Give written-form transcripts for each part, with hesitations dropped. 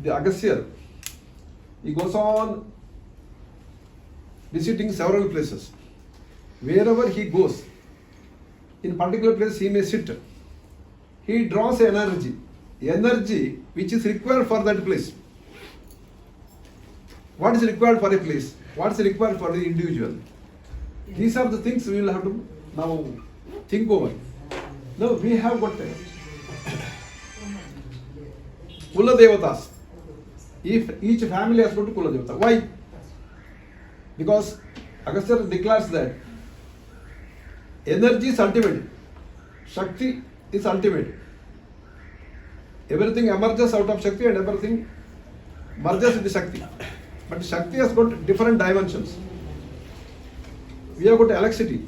the Agasthya, he goes on visiting several places. Wherever he goes, in particular place he may sit. He draws energy which is required for that place. What is required for a place? What is required for the individual? These are the things we will have to now think over. Now we have got Kula Devatas. If each family has got Kula Devata. Why? Because Agastya declares that energy is ultimate. Shakti is ultimate. Everything emerges out of Shakti and everything merges with Shakti. But Shakti has got different dimensions. We have got electricity.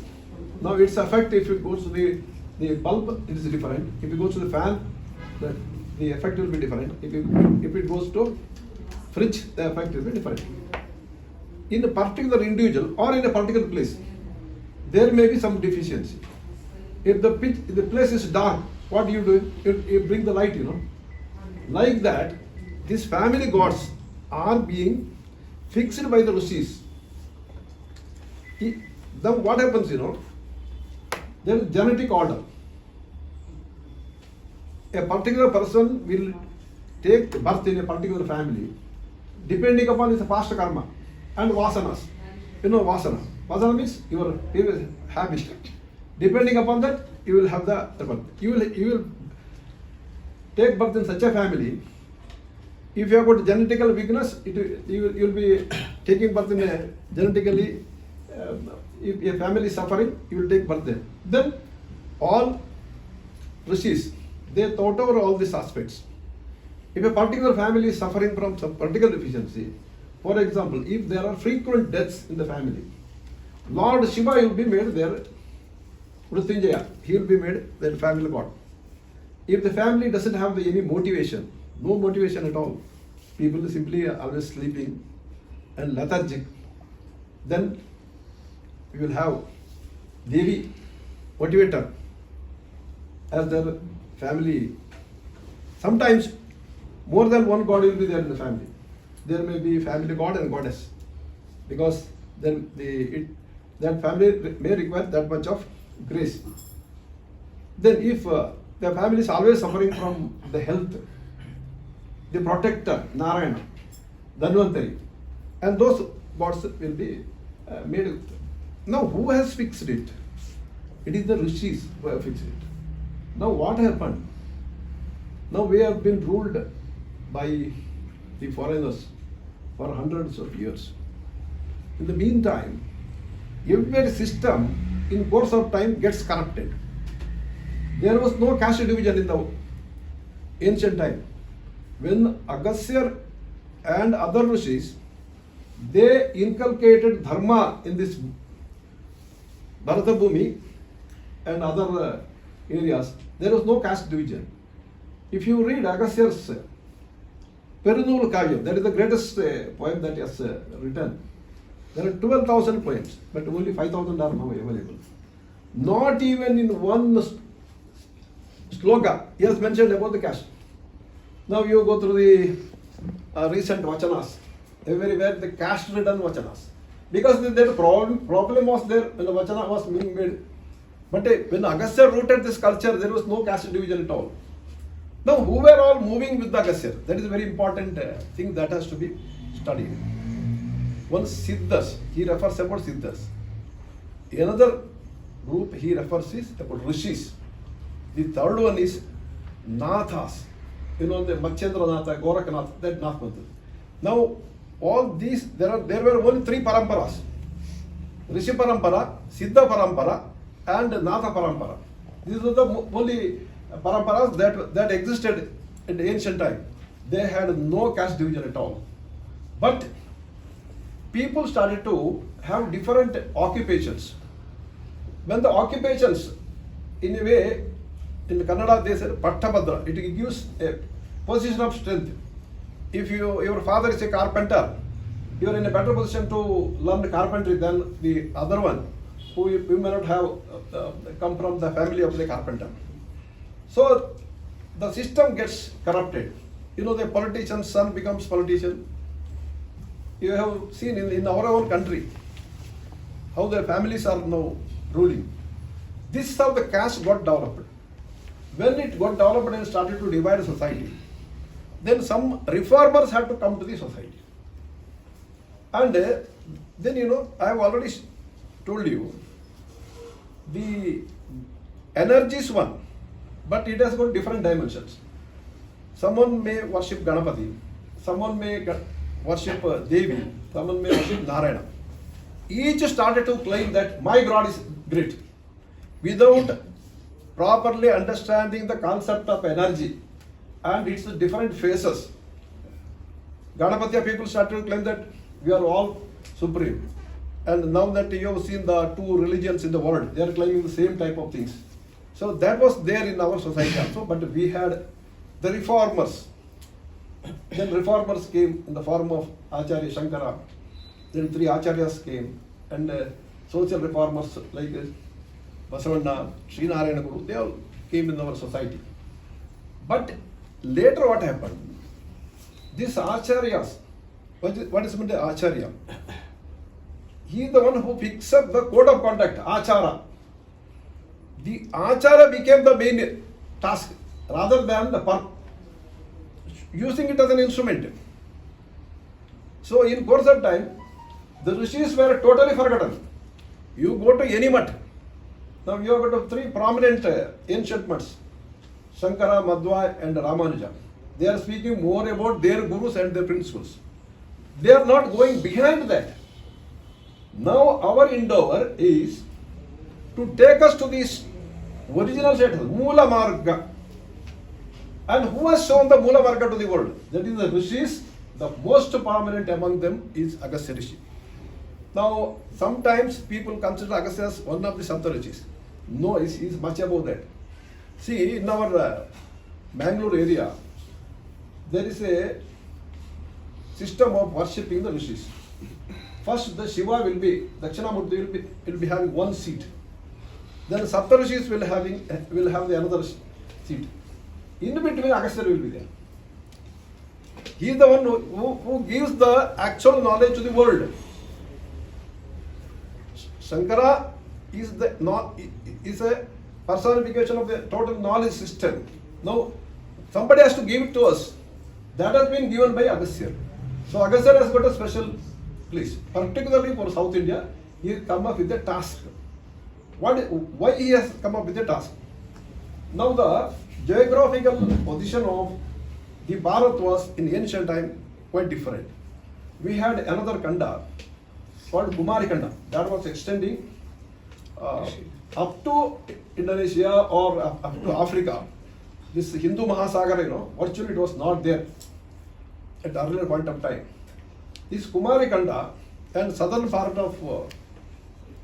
Now its effect, if it goes to the bulb, it is different. If it goes to the fan, the effect will be different. If it goes to fridge, the effect will be different. In a particular individual or in a particular place, there may be some deficiency. If the place is dark, what do? You bring the light, Like that, these family gods are being fixed by the Rishis. Then what happens, there is genetic order. A particular person will take birth in a particular family depending upon his past karma and vasanas. Vasana. Vasana means your previous habit. Depending upon that, you will have the birth. You will take birth in such a family. If you have got genetical weakness, you will be taking birth in a genetically. If a family is suffering, you will take birth there. Then all Rishis, they thought over all these aspects. If a particular family is suffering from some particular deficiency, for example, if there are frequent deaths in the family, Lord Shiva will be made their Mrityunjaya. He will be made their family god. If the family doesn't have any motivation, no motivation at all, people simply are always sleeping and lethargic, then we will have Devi, motivator, as their family. Sometimes more than one god will be there in the family. There may be family god and goddess, because then that family may require that much of grace. Then if the family is always suffering from the health, the protector, Narayana, Dhanvantari, and those gods will be made. Now who has fixed it? It is the Rishis who have fixed it. Now what happened? Now we have been ruled by the foreigners for hundreds of years. In the meantime, every system in course of time gets corrupted. There was no caste division in the ancient time. When Agastya and other Rishis, they inculcated dharma in this Devabhumi and other areas, there was no caste division. If you read Agastya's Perunul Kavyam, that is the greatest poem that he has written. There are 12,000 poems, but only 5,000 are now available. Not even in one sloka he has mentioned about the caste. Now you go through the recent vachanas, everywhere the caste ridden vachanas. Because the problem was there when the vachana was being made. But when Agastya rooted this culture, there was no caste division at all. Now, who were all moving with the Agastya? That is a very important thing that has to be studied. One Siddhas, he refers about Siddhas. Another group he refers is about Rishis. The third one is Nathas. The Machendra Natha, Gorakanath, that Nath Mantra. Now, all these, there were only three paramparas. Rishi Parampara, Siddha Parampara, and Natha Parampara. These are the only paramparas that existed in the ancient time. They had no caste division at all. But people started to have different occupations. When the occupations, in a way, in Kannada they say Pattabhadra, it gives a position of strength. If your father is a carpenter, you are in a better position to learn carpentry than the other one, who you may not have come from the family of the carpenter. So the system gets corrupted. You know, the politician's son becomes politician. You have seen in our own country how the families are now ruling. This is how the caste got developed. When it got developed and started to divide society, then some reformers had to come to the society. And then, you know, I have already told you, the energy is one, but it has got different dimensions. Someone may worship Ganapati, someone may worship Devi, someone may worship Narayana. Each started to claim that my God is great, without properly understanding the concept of energy and its different phases. Ganapatya people started to claim that we are all supreme. And now that you have seen the two religions in the world, they are claiming the same type of things. So that was there in our society also, but we had the reformers. Then reformers came in the form of Acharya Shankara. Then three Acharyas came, and social reformers like Basavanna, Sri Narayana Guru, they all came in our society. But later what happened? These Acharyas, what is meant by Acharya? He is the one who picks up the code of conduct, Achara. The Achara became the main task rather than the using it as an instrument. So in course of time, the rishis were totally forgotten. You go to any mutt. Now you have got three prominent ancient mutts, Shankara, Madhva and Ramanuja. They are speaking more about their gurus and their principles. They are not going behind that. Now our endeavor is to take us to this original status, Mula Marga. And who has shown the Mula Marga to the world? That is the rishis. The most prominent among them is Agasthya Rishi. Now, sometimes people consider Agastya as one of the Sapta Rishis. No, he is much above that. See, in our Bangalore area, there is a system of worshipping the rishis. First, the Shiva will be, Dakshina will be having one seat. Then Sapta Rishis will have the another seat. In between, Agastya will be there. He is the one who gives the actual knowledge to the world. Shankara is a personification of the total knowledge system. Now, somebody has to give it to us. That has been given by Agastya. So Agastya has got a special place. Particularly for South India, he has come up with a task. Why he has come up with a task? Now the geographical position of the Bharath was in ancient time quite different. We had another Kanda called Kumari Kanda that was extending up to Indonesia or up to Africa. This Hindu Mahasagara, virtually it was not there at the earlier point of time. This Kumari Kanda and southern part of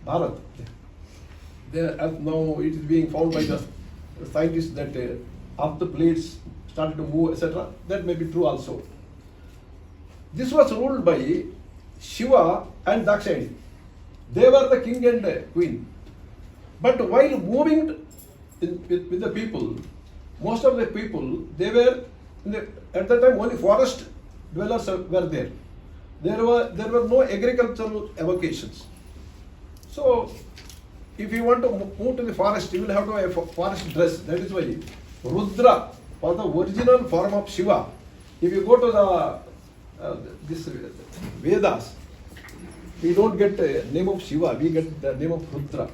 Bharat, now it is being found by the scientists that up the plates started to move, etc. That may be true also. This was ruled by Shiva and Dakshina. They were the king and queen. But while moving with the people, most of the people, they were, at that time only forest dwellers were there. There were no agricultural avocations. So, if you want to move to the forest, you will have to have a forest dress. That is why Rudra was the original form of Shiva. If you go to this Vedas, we don't get the name of Shiva, we get the name of Rudra.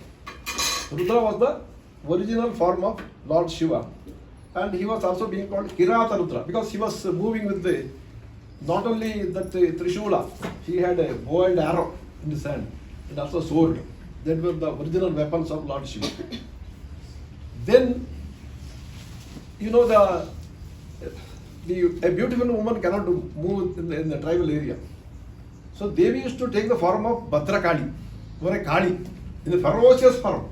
Rudra was the original form of Lord Shiva. And he was also being called Kirata Rudra because he was moving with not only that Trishula, he had a bow and arrow in his hand and also sword. That were the original weapons of Lord Shiva. Then, a beautiful woman cannot move in the tribal area. So Devi used to take the form of Bhadrakali or a Kali in the ferocious form.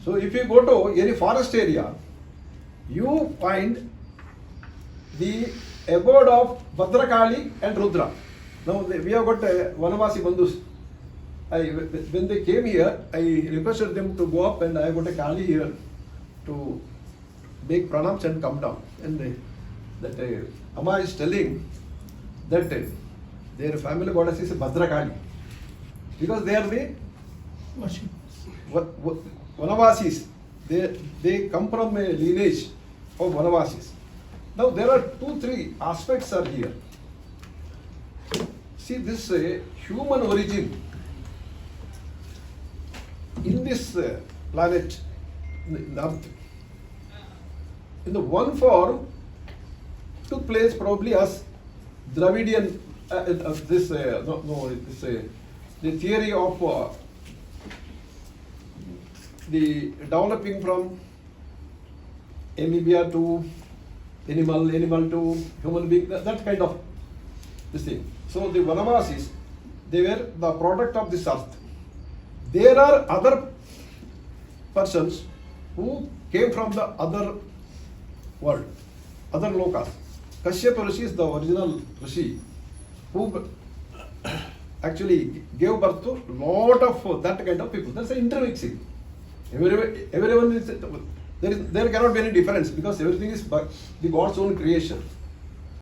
So if you go to any forest area, you find the abode of Bhadrakali and Rudra. Now we have got Vanavasi Bandhus. When they came here, I requested them to go up and I got a Kali here to make pranams and come down. And that Amma is telling that their family goddess is Bhadrakali because they are the Vanavasis. They come from a lineage of Vanavasis. Now there are 2-3 aspects are here. See this human origin in this planet, in the Earth, in the one form took place probably as Dravidian. The theory of the developing from amoeba to animal to human being, that kind of this thing. So the Vanavasis, they were the product of this earth. There are other persons who came from the other world, other lokas. Kashyapa Rishi is the original Rishi who actually gave birth to lot of that kind of people. That's an intermixing. Everyone is, there cannot be any difference because everything is the God's own creation.